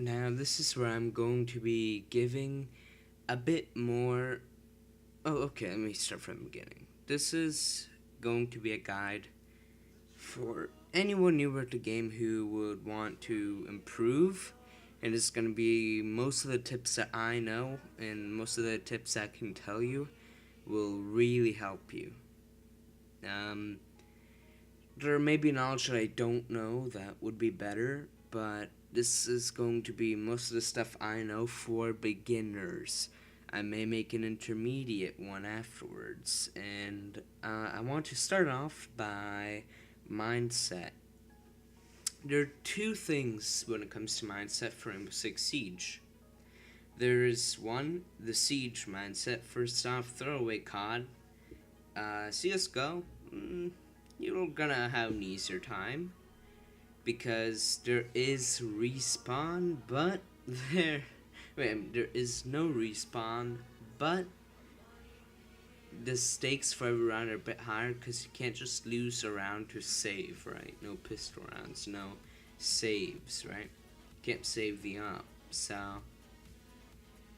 Now, this is where I'm going to be giving a bit more. Oh, okay, let me start from the beginning. This is going to be a guide for anyone newer to the game who would want to improve. And it's going to be most of the tips that I know and most of the tips I can tell you will really help you. Um, there may be knowledge that I don't know that would be better, but this is going to be most of the stuff I know for beginners. I may make an intermediate one afterwards, and I want to start off by mindset. There are two things when it comes to mindset for Rainbow Six Siege. There is one, the siege mindset. First off, throwaway COD. CSGO, you're gonna have an easier time because there is respawn, but there is no respawn, but the stakes for every round are a bit higher because you can't just lose a round to save, right? No pistol rounds, no saves, right? Can't save the up, so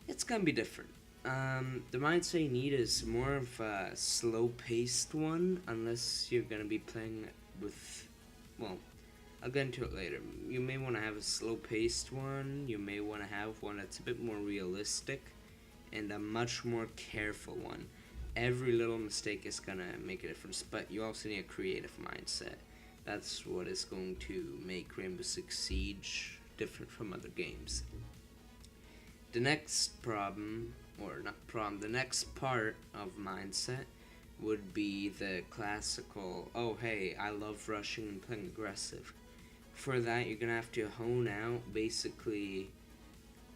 it's gonna be different. The mindset you need is more of a slow-paced one, unless you're gonna be playing with, well, I'll get into it later. You may want to have a slow-paced one. You may want to have one that's a bit more realistic, and a much more careful one. Every little mistake is gonna make a difference, but you also need a creative mindset. That's what is going to make Rainbow Six Siege different from other games. The next problem, or not problem, the next part of mindset would be the classical, oh hey, I love rushing and playing aggressive. For that, you're gonna have to hone out basically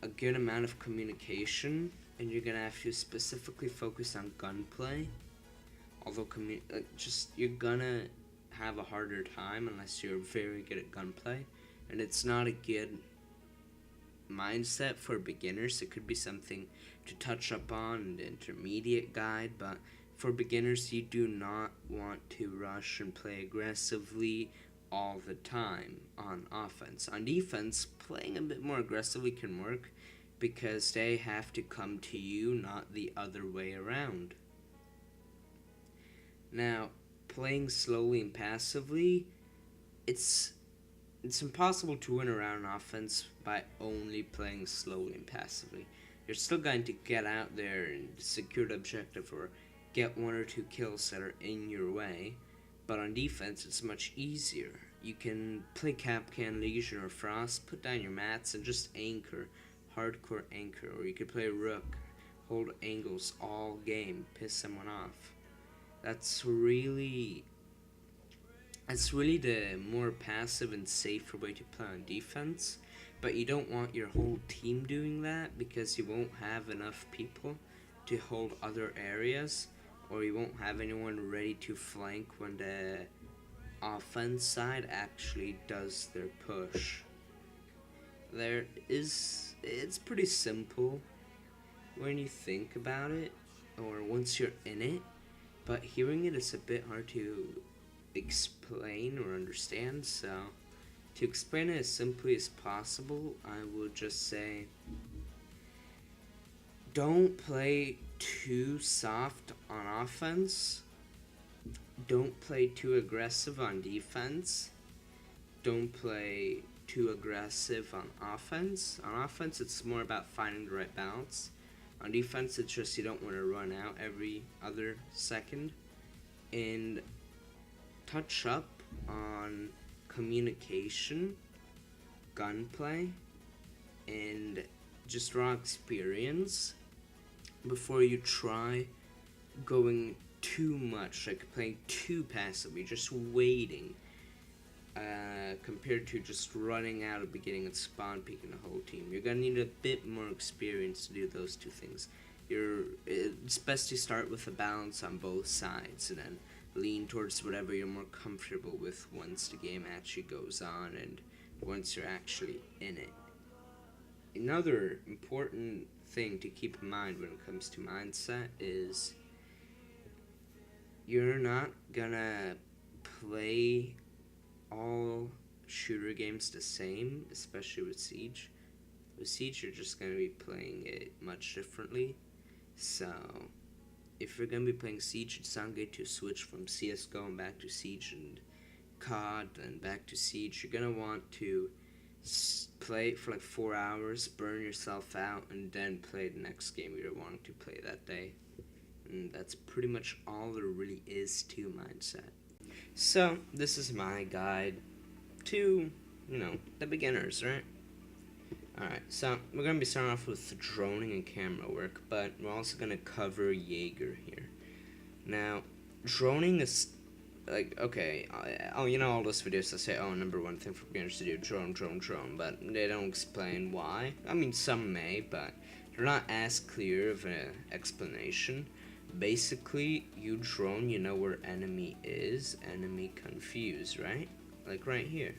a good amount of communication, and you're gonna have to specifically focus on gunplay. Although, you're gonna have a harder time unless you're very good at gunplay, and it's not a good mindset for beginners. It could be something to touch up on in the intermediate guide, but for beginners, you do not want to rush and play aggressively all the time on offense. On defense, playing a bit more aggressively can work because they have to come to you, not the other way around. Now, playing slowly and passively, it's it's impossible to win around offense by only playing slowly and passively. You're still going to get out there and secure the objective or get one or two kills that are in your way, but on defense it's much easier. You can play Kapkan, Legion, or Frost, put down your mats, and just anchor, hardcore anchor, or you could play Rook, hold angles all game, piss someone off. That's really It's really the more passive and safer way to play on defense, but you don't want your whole team doing that because you won't have enough people to hold other areas, or you won't have anyone ready to flank when the offense side actually does their push. It's pretty simple when you think about it, or once you're in it, but hearing it is a bit hard to explain or understand. So, to explain it as simply as possible, I would just say don't play too soft on offense, don't play too aggressive on defense, don't play too aggressive on offense. On offense, it's more about finding the right balance. On defense, it's just you don't want to run out every other second. And touch up on communication, gunplay, and just raw experience before you try going too much, like playing too passively, just waiting, compared to just running out at the beginning and spawn peeking the whole team. You're gonna need a bit more experience to do those two things. It's best to start with a balance on both sides and then lean towards whatever you're more comfortable with once the game actually goes on and once you're actually in it. Another important thing to keep in mind when it comes to mindset is you're not gonna play all shooter games the same, especially with Siege. With Siege, you're just going to be playing it much differently. So, if you're going to be playing Siege, it's not good to switch from CSGO and back to Siege and COD and back to Siege. You're going to want to play it for like 4 hours, burn yourself out, and then play the next game you're wanting to play that day. And that's pretty much all there really is to Mindset. So, this is my guide to, the beginners, right? Alright, so we're going to be starting off with droning and camera work, but we're also going to cover Jaeger here. Now, droning is, like, okay, all those videos that say, number one thing for beginners to do, drone, but they don't explain why. I mean, some may, but they're not as clear of an explanation. Basically, you drone, you know where enemy is, enemy confused, right? Like right here.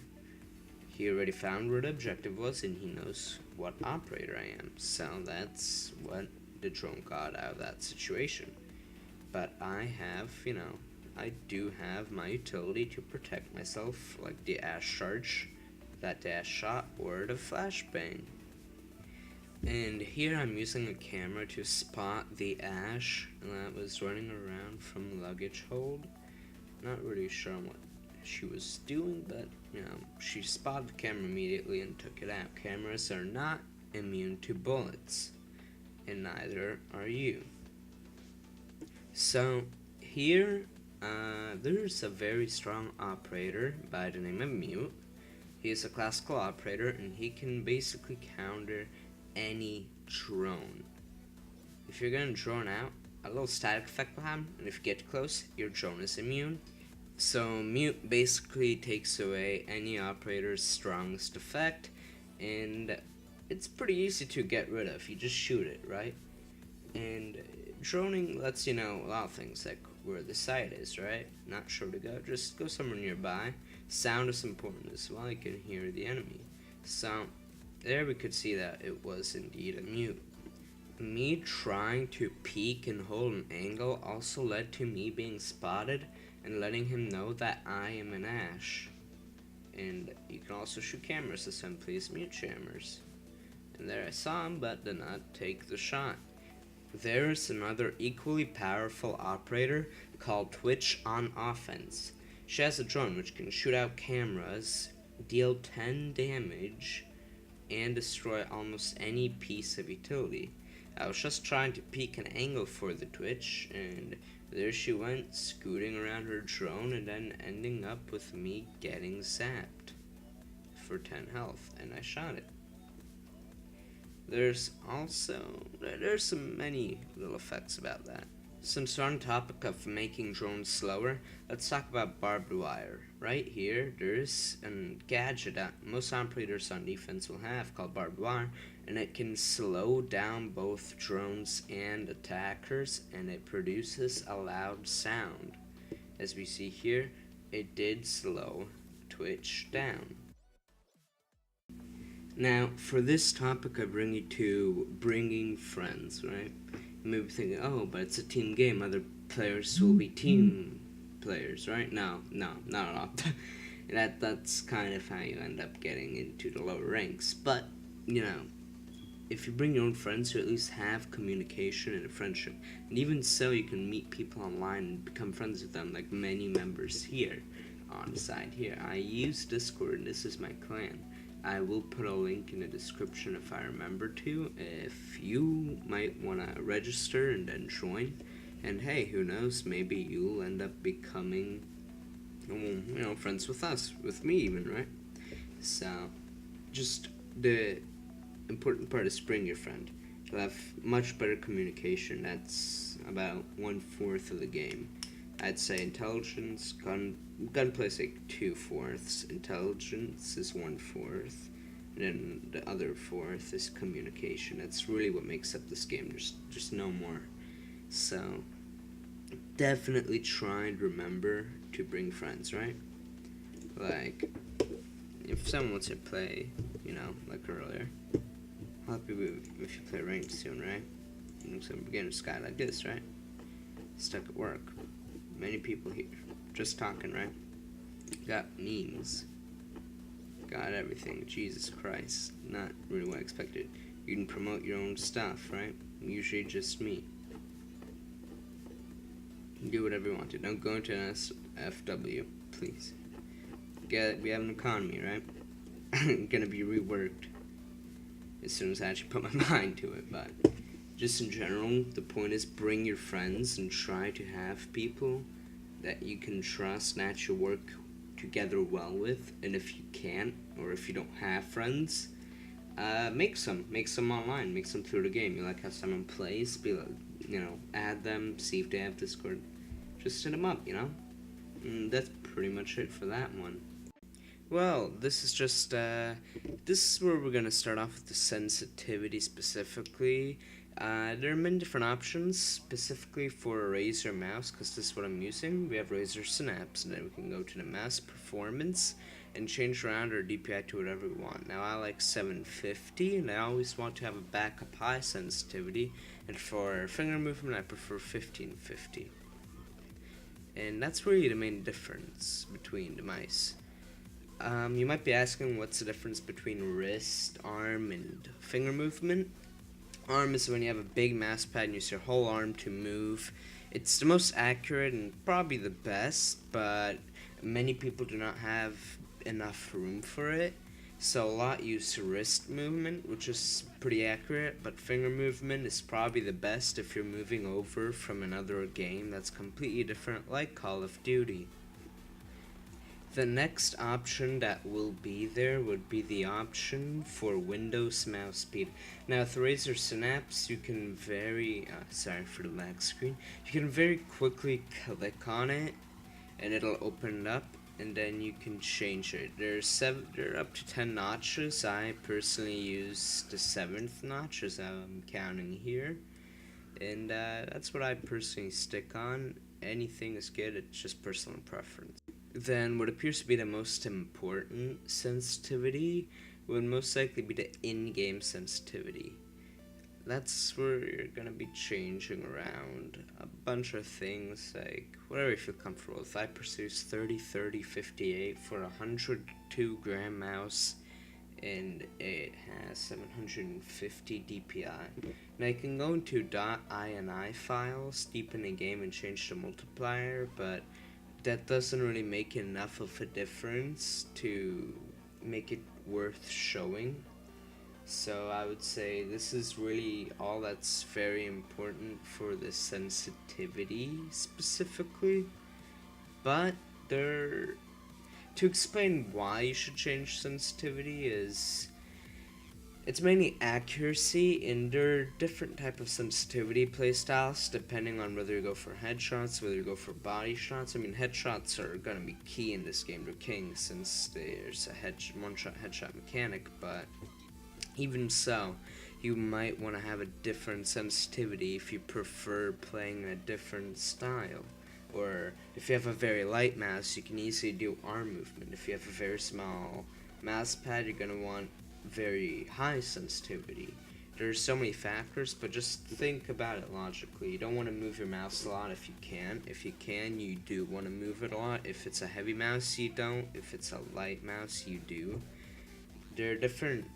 He already found where the objective was, and he knows what operator I am. So that's what the drone got out of that situation. But I have, I do have my utility to protect myself, like the Ash Charge, that dash shot, or the flashbang. And here I'm using a camera to spot the Ash that was running around from luggage hold. Not really sure what she was doing, but she spotted the camera immediately and took it out. Cameras are not immune to bullets, and neither are you. So here there's a very strong operator by the name of Mute. He is a classical operator, and he can basically counter any drone. If you're gonna drone out, a little static effect will happen, and if you get close, your drone is immune. So Mute basically takes away any operator's strongest effect, and it's pretty easy to get rid of. You just shoot it, right? And droning lets you know a lot of things, like where the site is, right? Not sure to go, just go somewhere nearby. Sound is important as well, you can hear the enemy. So there we could see that it was indeed a Mute. Me trying to peek and hold an angle also led to me being spotted and letting him know that I am an Ash. And you can also shoot cameras this time, please Mute jammers. And there I saw him, but did not take the shot. There's another equally powerful operator called Twitch on offense. She has a drone which can shoot out cameras, deal 10 damage, and destroy almost any piece of utility. I was just trying to peek an angle for the Twitch, and there she went, scooting around her drone and then ending up with me getting zapped for 10 health, and I shot it. There's some many little effects about that. Since we're on the topic of making drones slower, let's talk about barbed wire. Right here, there's a gadget that most operators on defense will have called barbed wire, and it can slow down both drones and attackers, and it produces a loud sound. As we see here, it did slow Twitch down. Now, for this topic, I bring you to bringing friends, right? You may be thinking, oh, but it's a team game. Other players will be team players, right? No, not at all. That's kind of how you end up getting into the lower ranks. But, if you bring your own friends, you at least have communication and a friendship. And even so, you can meet people online and become friends with them, like many members here on the side here. I use Discord, and this is my clan. I will put a link in the description if I remember to, if you might want to register and then join. And hey, who knows, maybe you'll end up becoming, friends with us, with me even, right? So, just the important part is bring your friend. You'll have much better communication. That's about 1/4 of the game. I'd say intelligence, gunplay is like 2/4, intelligence is 1/4, and then the other 1/4 is communication. That's really what makes up this game, just no more. So, definitely try and remember to bring friends, right? Like, if someone wants to play, like earlier, I'll help you if you play ranked soon, right? Some beginner's guy like this, right? Stuck at work. Many people here, just talking, right? Got memes. got everything. Jesus Christ. Not really what I expected. You can promote your own stuff, right? Usually just me. Do whatever you want to. Don't go into an SFW, please. We have an economy, right? Gonna be reworked as soon as I actually put my mind to it, but just in general, the point is bring your friends and try to have people that you can trust and actually work together well with. And if you can't, or if you don't have friends, make some online, make some through the game. You like how someone plays, be like, add them, see if they have Discord, just hit them up, and that's pretty much it for that one. Well, this is where we're gonna start off with the sensitivity specifically. There are many different options specifically for a Razer mouse, because this is what I'm using. We have Razer Synapse, and then we can go to the mouse performance and change around our DPI to whatever we want. Now I like 750, and I always want to have a backup high sensitivity, and for finger movement I prefer 1550. And that's really the main difference between the mice. You might be asking what's the difference between wrist, arm, and finger movement. Arm is when you have a big mouse pad and use your whole arm to move. It's the most accurate and probably the best, but many people do not have enough room for it. So a lot use wrist movement, which is pretty accurate, but finger movement is probably the best if you're moving over from another game that's completely different, like Call of Duty. The next option that will be there would be the option for Windows mouse speed. Now with Razer Synapse, you can sorry for the lag screen, you can very quickly click on it and it'll open up, and then you can change it. There are up to 10 notches. I personally use the 7th notch as I'm counting here, and that's what I personally stick on. Anything is good, it's just personal preference. Then what appears to be the most important sensitivity would most likely be the in-game sensitivity. That's where you're gonna be changing around a bunch of things, like whatever you feel comfortable with. I pursue 30, 30, 58 for a 102 gram mouse, and it has 750 DPI. Now you can go into .ini files deep in the game and change the multiplier, but that doesn't really make enough of a difference to make it worth showing. So I would say this is really all that's very important for the sensitivity specifically. But to explain why you should change sensitivity is, it's mainly accuracy, and there are different type of sensitivity playstyles depending on whether you go for headshots, whether you go for body shots. I mean, headshots are gonna be key in this game. They're king since there's a one-shot headshot mechanic, but even so, you might want to have a different sensitivity if you prefer playing a different style. Or if you have a very light mouse, you can easily do arm movement. If you have a very small mouse pad, you're gonna want very high sensitivity. There's so many factors, but just think about it logically. You don't want to move your mouse a lot if you can. If you can, you do want to move it a lot. If it's a heavy mouse, you don't. If it's a light mouse, you do. There are different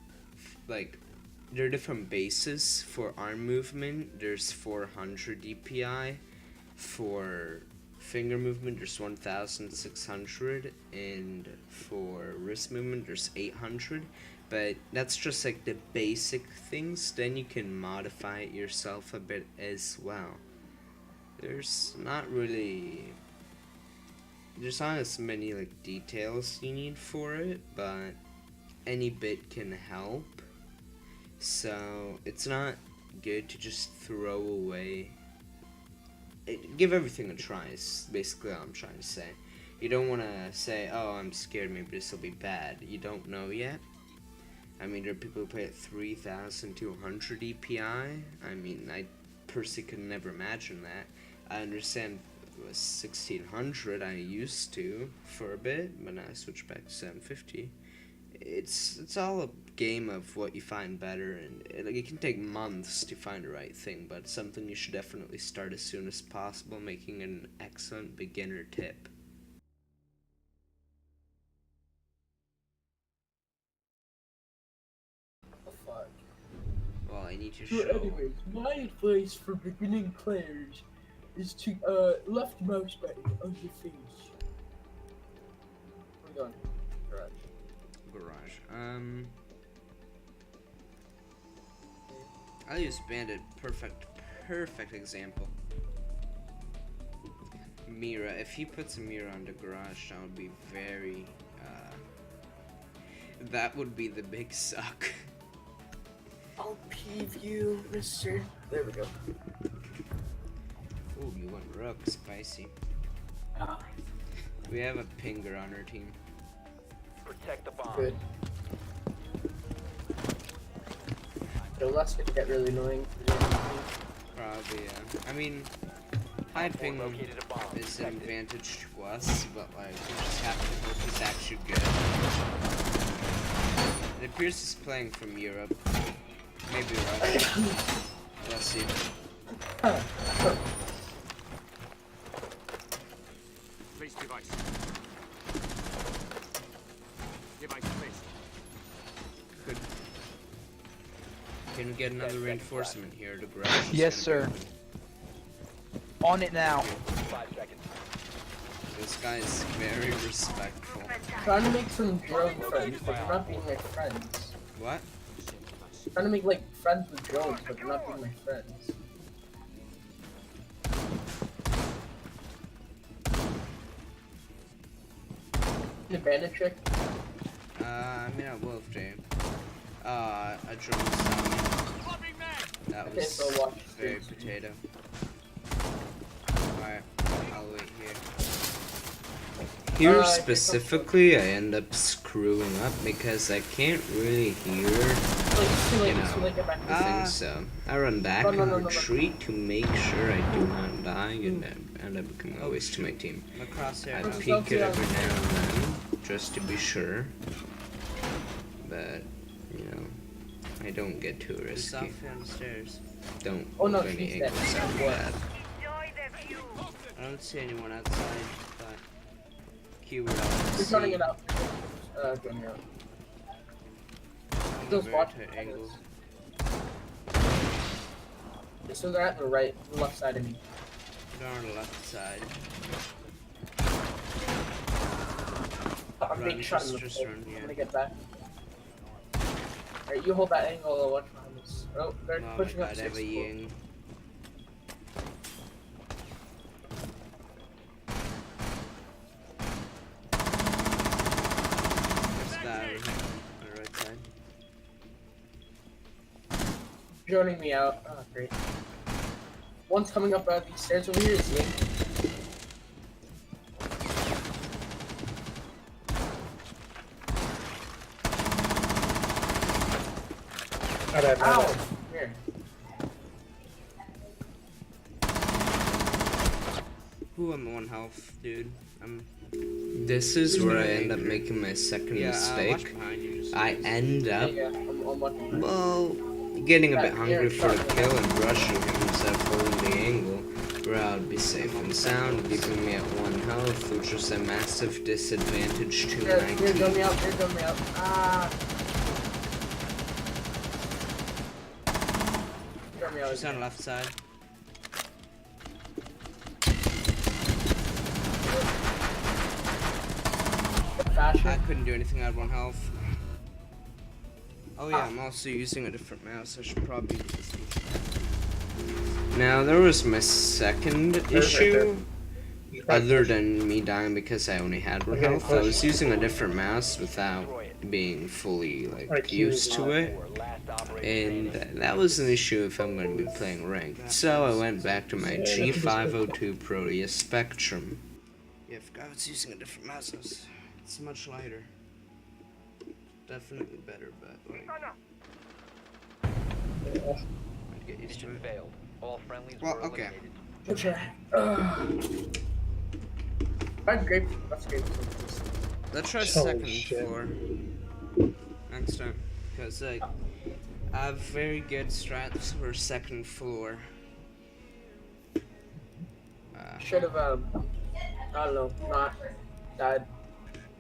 bases for arm movement. There's 400 DPI. For finger movement, there's 1,600, and for wrist movement, there's 800. But that's just like the basic things. Then you can modify it yourself a bit as well. There's not as many like details you need for it, but any bit can help. So it's not good to just throw away. Give everything a try is basically all I'm trying to say. You don't want to say, oh, I'm scared, maybe this will be bad. You don't know yet. I mean, there are people who play at 3,200 DPI. I mean, I personally could never imagine that. I understand it was 1,600 I used to for a bit, but now I switched back to 750. It's all a game of what you find better, and it can take months to find the right thing, but it's something you should definitely start as soon as possible, making an excellent beginner tip. I need to So show. anyways, my advice for beginning players is to left mouse button on your face. Where are we going? Garage. I'll use Bandit. Perfect example. Mira. If he puts a Mira on the garage, that would be very. That would be the big suck. I'll peeve you, mister. There we go. Ooh, you went rook. Spicy. Ah, We have a pinger on our team. Protect the bomb. good. So that's gonna get really annoying. Probably, yeah. I mean, high Op 4 ping located a bomb. is an Protect it. advantage to us, but like, we just have to hope he's actually good. It appears he's playing from Europe. Maybe Russia. Let's see. Place device. Device placed. Good. Can we get another reinforcement here? The garage is Yes, gonna sir. On it now. 5 seconds. be- This guy is very respectful. Trying to make some drone friends, but they're not being my friends. What? Trying to make like friends with drones, but they're not being my friends. The bandit trick? I mean, I will, James. A drone sound. That Okay, was so watch very this. potato. Alright, I'll wait here. Here Alright, specifically, I end up screwing up because I can't really hear Like, too late, You know, too late, get back the thing, so I run back No, and no, no, no, no. retreat to make sure I do not die and end up becoming a waste to my team. I Crosshair. peek it every now and then, just to be sure. But, you know, I don't get too risky. downstairs. Don't Oh, no, move any she's dead. angles after that. I don't see anyone outside, but keyword We're turning it out. Going out. Those Very watch tight angles. So they're at the right, left side of me. They're on the left side. I'm being Run, shot in the just foot. run, I'm yeah. gonna get back. Alright, you hold that angle, I'll watch behind us. Oh, they're Oh my pushing up god, I have 6 a Ying. This guy on the right side. Joining me out. Oh, great. One's coming up these stairs over here is Ying. Ow! Here. Ooh, I'm 1 health, dude. This is where I end up making my second Yeah, watch mistake. behind you. Just I end Yeah, up, yeah, I'm watching. well, getting a bit Back hungry here, for a front. kill and rushing him instead of holding the angle, where I would be safe and sound, leaving me at 1 health, which is a massive disadvantage to Here, my here, team. join me out, here, join me out. Ah! Join me out. She's on the left side. I Fashion. couldn't do anything. I had 1 health. Oh yeah, I'm also using a different mouse. I should probably use this one. Now, there was my second issue, other than me dying because I only had 1 health. I was using a different mouse without being fully, like, used to it. Last operator And that was an issue if I'm going to be playing ranked. So I went back to my G502 Proteus Spectrum. Yeah, I forgot I was using a different mouse. It's much lighter. Definitely better, but like, I'd get used to mission it. failed. All friendlies Well, were okay. eliminated. Good try. That's great. That's great. Let's try second floor next time, because like I have very good strats for second floor. Should have, I don't know, not died.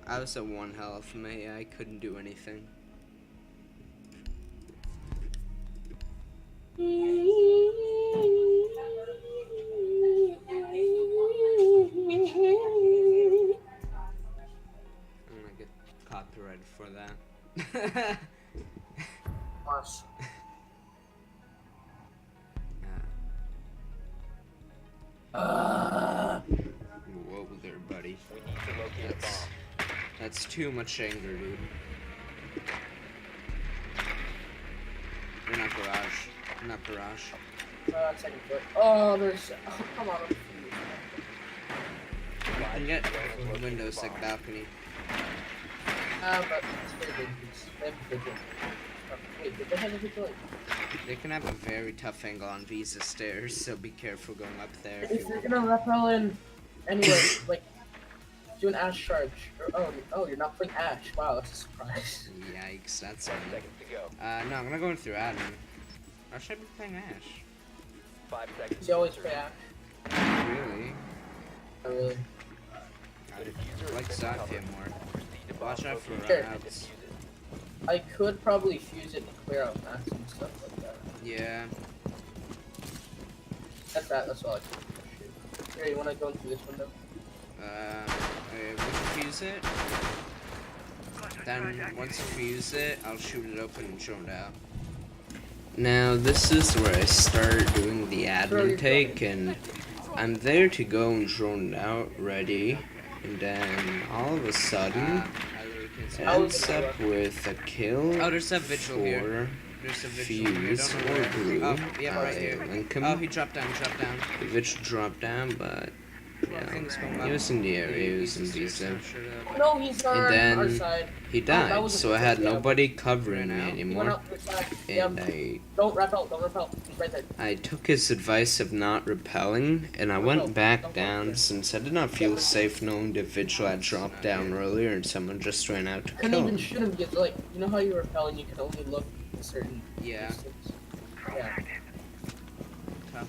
I was at 1 health, mate. I couldn't do anything. Mas. Whoa there, buddy. We need to locate a bomb. That's too much anger, dude. You're not garage. You're not garage. Second floor. Oh, there's. Oh, come on. You can get windows like balcony. But it's very dangerous. They have a vigil. Wait, did they have a vigil? They can have a very tough angle on Visa stairs, so be careful going up there. If you're gonna rappel in, anyway, like, do an Ash charge. Oh, you're not playing Ash. Wow, that's a surprise. Yikes, that's 10 funny. seconds to go. No, I'm gonna go in through admin. Or should I be playing Ash? 5 seconds. You always play Ash. Really? Oh, really? I like Zafia more. Watch out for Sure. runouts. I could probably fuse it to clear out mats and stuff like that. Yeah. That's all I can do. Here, you wanna go into this window? Okay, we can fuse it. Then, once you fuse it, I'll shoot it open and show it out. Now, this is where I start doing the admin take, and I'm there to go and drone it out, ready. And then, all of a sudden, ends up with a kill Oh, there's a vigil for here. There's a vigil here. fuse Don't know or where. blue. Oh, yeah, right I here. link him. Oh, he dropped down, dropped down. The vigil dropped down, but yeah, Things going he up. was in the area, he was in Visa Visa. No, he's on then our side. He that died, was a so I had yeah. nobody covering me Ran out. He went anymore. out to the side. And Yep. Don't rappel, don't rappel. He's right there. I took his advice of not repelling, and I went back down since I did not feel safe knowing the vigil had dropped down earlier and someone just ran out to Couldn't kill even him. shoot him because, like, you know how you repel and you can only look a certain Yeah. distance? Yeah. Tough.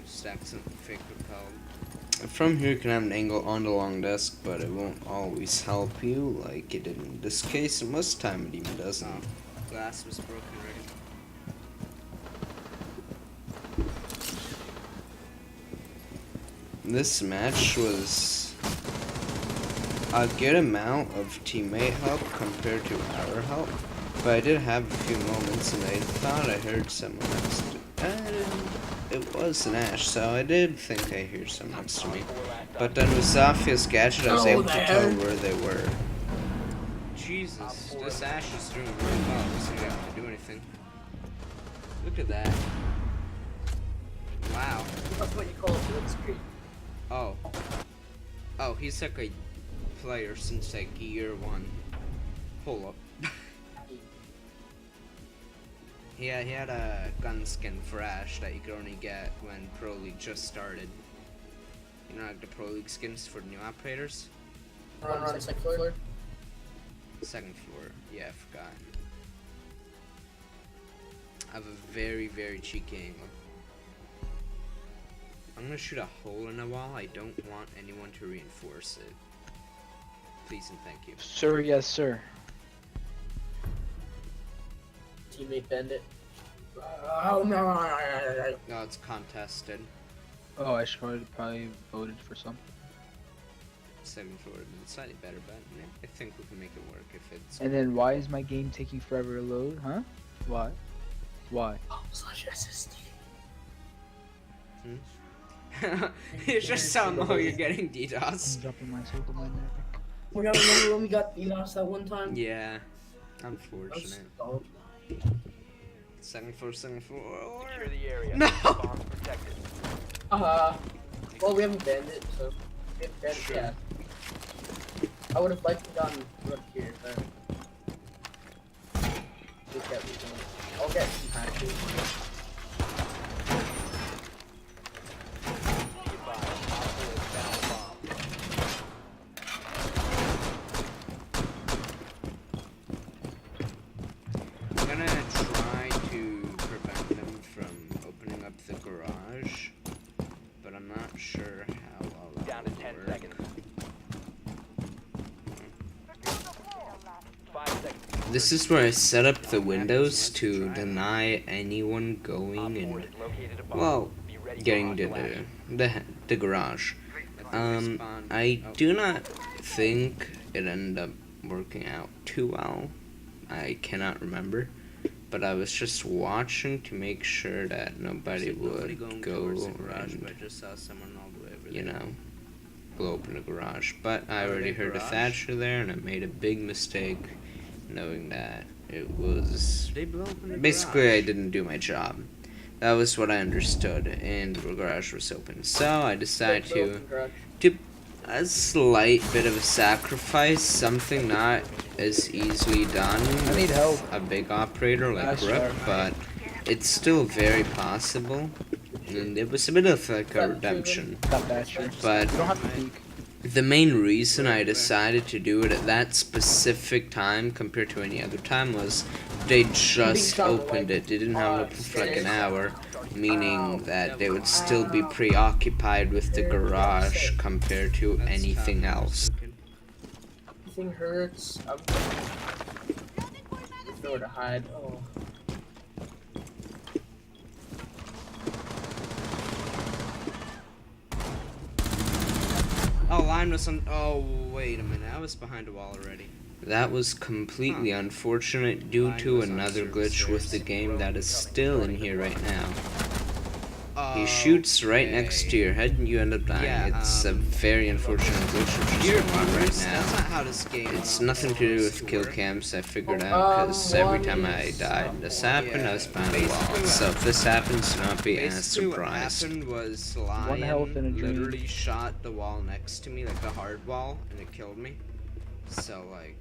Stack some fake repel. From here you can have an angle on the long desk, but it won't always help you like it did in this case, and most of the time it even doesn't. Glass was broken already. This match was a good amount of teammate help compared to our help, but I did have a few moments and I thought I heard someone next to it was an Ash, so I did think I heard someone next to me. But then with Zafia's gadget I was able to tell where they were. Jesus, this Ash is doing really well. This guy have to do anything. Look at that. Wow. That's what you call a blitzkrieg. Oh. Oh, he's like a player since like year 1. Hold up. He had a gun skin for Ash that you could only get when Pro League just started. You know, like the Pro League skins for the new operators? Run, second floor. Second floor. Yeah, I forgot. I have a very, very cheeky angle. I'm gonna shoot a hole in a wall. I don't want anyone to reinforce it. Please and thank you. Sir, yes, sir. Teammate Bandit. Oh no! No, it's contested. Oh, I should probably voted for some. Second floor would have been slightly better, but yeah, I think we can make it work if it's. And then why is my game taking forever to load, huh? Why? Why? /SSD. You just somehow you're getting I'm DDoS. dropping my soul to my neck. We gotta remember when we got DDoS that one time? Yeah, That was unfortunate. dumb. Second floor, second floor. Secure the area. No! Bombs protected. Well, we have a bandit, so we have bandit. Sure. Yeah. I would have liked to gone up here, but look at me. I'll get some patches. Be advised, Op 4 has found a bomb. I'm gonna try to prevent them from opening up the garage, but I'm not sure how well that Down to will 10 work. seconds. 5 seconds. This is where I set up the windows to deny anyone Op going 4 and, has located a bomb. well, Be ready for getting to hostile the, action. the garage. Respawn. I Oh. do not think it ended up working out too well. I cannot remember. But I was just watching to make sure that nobody would go and, but I just saw someone all the way over you there. know, blow open the garage. But I Oh, already the heard a garage? Thatcher there, and I made a big mistake knowing that it was... They blew open the Basically, garage. I didn't do my job. That was what I understood, and the garage was open. So I decided to a slight bit of a sacrifice, something not as easily done I need help. a big operator like Nice Rook, try. but it's still very possible. And it was a bit of like a redemption. Got Thatcher. But You don't have to peek. the main reason I decided to do it at that specific time compared to any other time was they just opened it. They didn't have it open for like an hour, meaning that they would still be preoccupied with the garage compared to That's anything tough. else. Everything hurts. There's nowhere to hide. Oh. Oh, line was on. Oh, wait a minute. I was behind a wall already. That was completely unfortunate due to another glitch with the game that is still in here right now. He shoots right next to your head and you end up dying. Yeah, It's a very unfortunate glitch which is Here, going on right that's now. not how this game. It's nothing to do with kill cams, I figured out, because every time I died and this happened, I was behind a wall. So if this happens, do not be as Basically, what surprised. happened was One health Lion and a dream. literally shot the wall next to me, like the hard wall, and it killed me. So, like,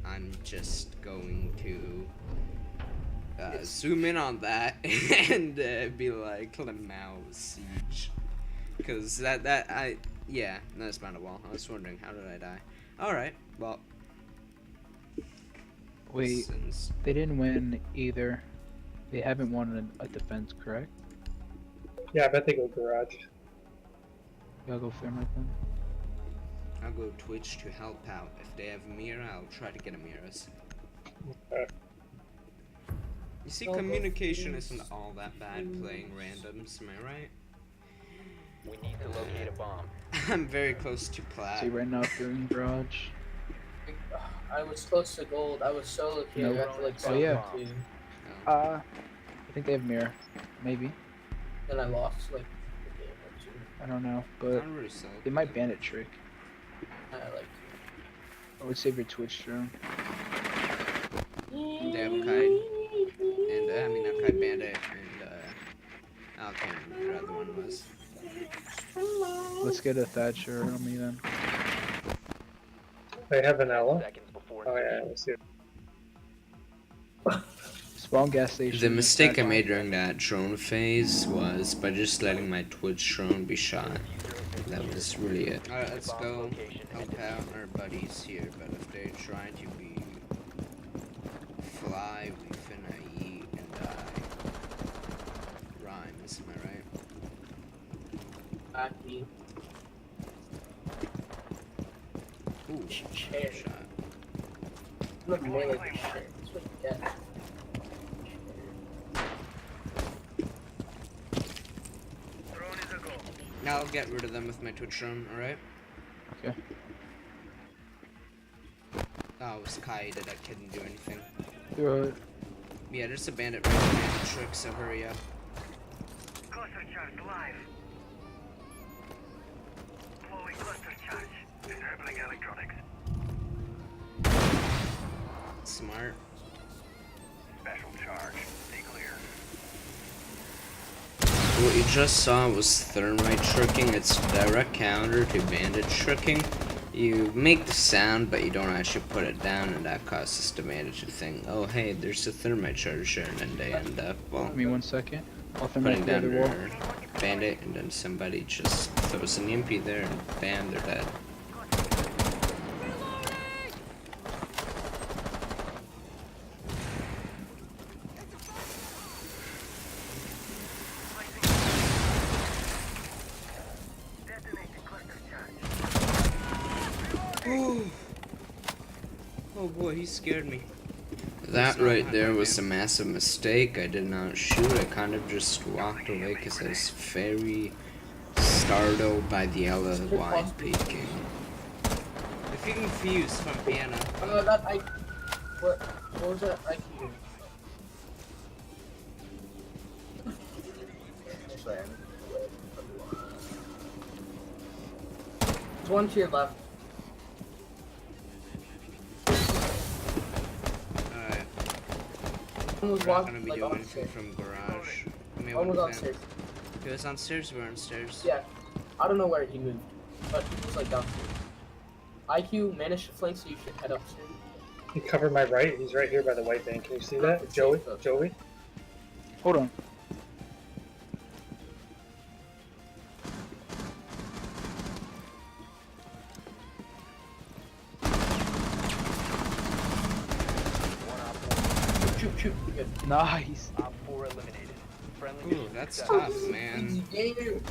I'm just going to zoom in on that and be like, Lamau Siege. Because yeah, that's behind a wall. I was wondering, how did I die? Alright, well. Wait, Since they didn't win either. They haven't won a defense, correct? Yeah, I bet they go garage. Y'all go Thermite then. I'll go Twitch to help out. If they have Mira, I'll try to get a Miras. Okay. You see, I'll go communication Phoenix. isn't all that bad playing randoms, am I right? We need to locate a bomb. I'm very close to plat. See, right now they're in garage. I was close to gold. I was solo queue Nope. after like Oh, solo yeah. queue. I think they have mirror. Maybe. Then I lost like a game or two. I don't know, but Not really so. they might bandit trick. I like. I would save your Twitch drone. They have Kite, and I mean not Kite Bandit, and I can't remember what the other one was. Let's get a Thatcher on me then. They have an Ella. Seconds before Oh yeah, let's see. Spawn gas station. The mistake I Thatcher. made during that drone phase was by just letting my Twitch drone be shot. That was really it. Alright, let's go help out our buddies here, but if they're trying to be fly, we finna eat and die. Rhymes, am I right? Aki. Ooh, Chair. shot. Look melee like shit. That's what you get. Now I'll get rid of them with my Twitch drone, alright? Okay. Oh, it was Kai that I couldn't do anything. Throw it. Yeah, there's a bandit right behind the trick, so hurry up. Cluster charge live. Flowing cluster charge. Disabling electronics. Smart. Special charge. Stay clear. What you just saw was thermite tricking. It's direct counter to bandit tricking. You make the sound, but you don't actually put it down, and that causes the bandit to think, oh hey, there's a thermite charge there, and then they end up, well, Give me 1 second. I'll putting thermite the down other wall. their bandit, and then somebody just throws an EMP there, and bam, they're dead. Detonating cluster charge. Ooh. Oh boy, he scared me. That right there was a massive mistake. I did not shoot. I kind of just walked away because I was very startled by the LLY peeking. If freaking fuse from piano. That I. What was that IQ? Sorry. There's one to your left. Alright, One was we're not gonna walking be like doing on anything stairs. from garage. I mean, One was what on stairs. It was on stairs, we're on stairs. Yeah. I don't know where he moved, but he was like downstairs. IQ managed to flank, so you should head upstairs. He covered my right. He's right here by the white bank. Can you see that? It's Joey? safe, though. Joey? Hold on. One Op 4. Shoot, you're good. Nice. Op 4 eliminated. Friendly Ooh, mission that's successful. tough, man. Easy game.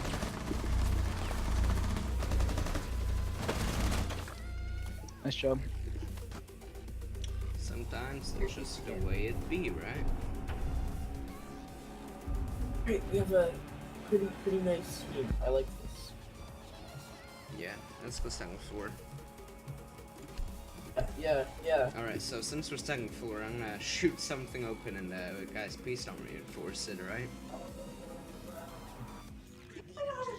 Nice job. Sometimes it's just the way it be, right? Great, we have a pretty nice team. I like this. Yeah, let's go second floor. Yeah. Alright, so since we're second floor, I'm gonna shoot something open and guys, please don't reinforce it, alright?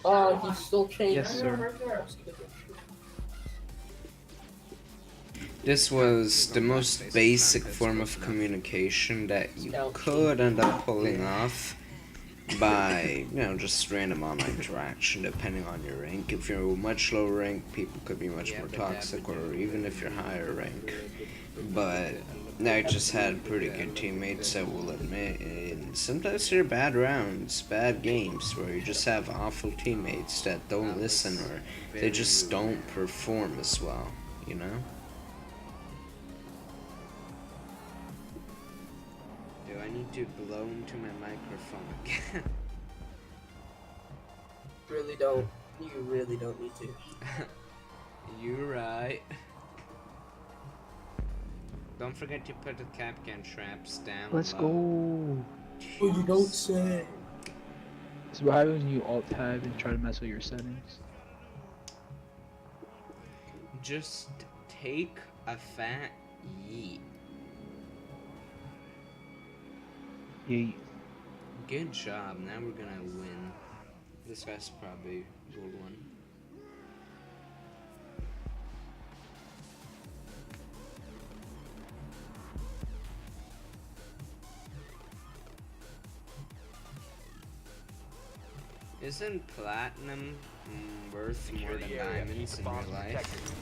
Oh, he's still changed. Yes, sir. This was the most basic form of communication that you could end up pulling off by, you know, just random online interaction depending on your rank. If you're much lower rank, people could be much more toxic, or even if you're higher rank. But I just had pretty good teammates, I will admit, and sometimes they're bad rounds, bad games, where you just have awful teammates that don't listen, or they just don't perform as well, you know? Do I need to blow into my microphone again? Really don't. You really don't need to. You're right. Don't forget to put the Capcan traps down. Let's low. go. Oh, you don't say. This is what happens when you alt tab and try to mess with your settings. Just take a fat yeet. Yeet. Good job. Now we're gonna win. This guy's probably gold one. Isn't platinum worth more Secure than the area. Keep diamonds the in real bombs life? protected.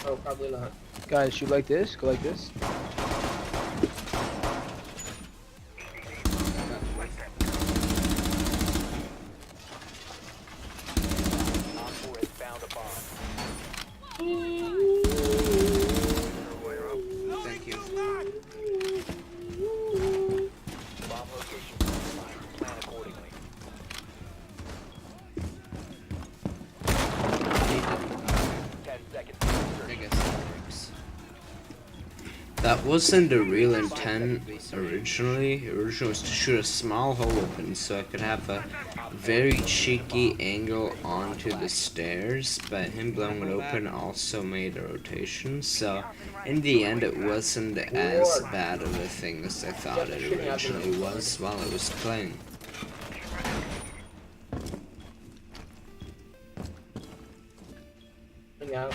Oh, probably not. Guys, shoot like this. Go like this. Op 4 has found a bomb. Thank you. Bomb location compromised. Plan accordingly. Need to- 10 seconds. I guess that works. That wasn't the real intent originally. Originally was to shoot a small hole open so I could have a very cheeky angle onto the stairs, but him blowing it open also made a rotation, so in the end it wasn't as bad of a thing as I thought it originally was while I was playing. Hang out.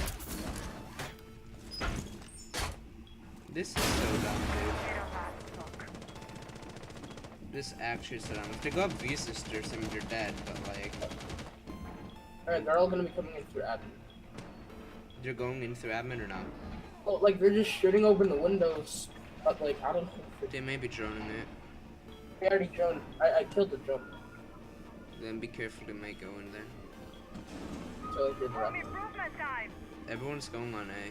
This is so dumb, dude. This actually is so dumb. If they go up V sisters, I mean you're dead, but like, Alright, they're all gonna be coming in through admin. they're going in through admin or not? Oh, like they're just shooting open the windows, but like I don't know. If They may be droning it. they already droned. I killed the drone, Then be careful, they might go in there. so I did that. Everyone's going on A.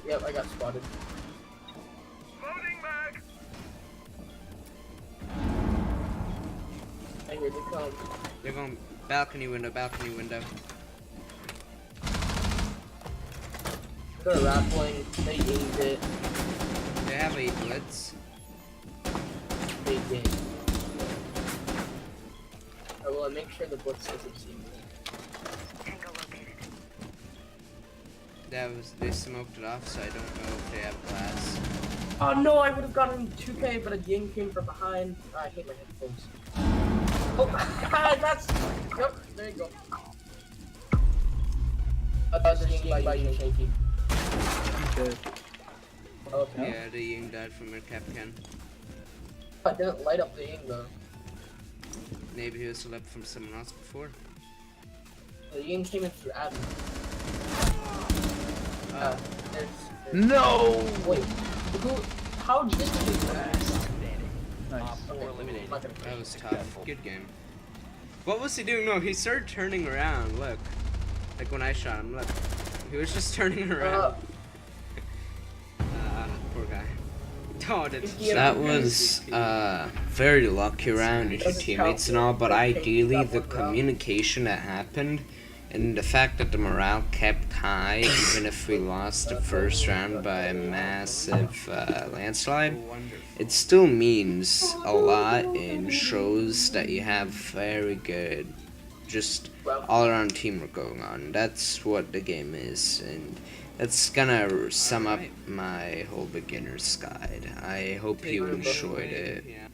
Yep, I got spotted. Loading mag! And here they come. They're going balcony window, balcony window. They're rappling. They aimed it. They have a blitz. They did. I will make sure the blitz doesn't see me. Tango located. They smoked it off, so I don't know if they have glass. Oh no, I would have gotten 2K, but a Ying came from behind. I hate my headphones. Oh, that's. Yep, there you go. That's Ying by you, Shaky. Good. Okay. Yeah, the Ying died from your Capcan. I didn't light up the Ying though. Maybe he was left from someone else before. The Ying came in through admin. There's. No! Wait, who? How did you do that? Nice. Four eliminated. That was tough. Good game. What was he doing? No, he started turning around. Look. Like when I shot him, look. He was just turning around. Poor guy. Oh, That was very lucky round with your teammates and all, but ideally the communication that happened and the fact that the morale kept high even if we lost the first round by a massive landslide, it still means a lot and shows that you have very good just all around teamwork going on. That's what the game is, and that's gonna sum up my whole beginner's guide. I hope you enjoyed it. Yeah.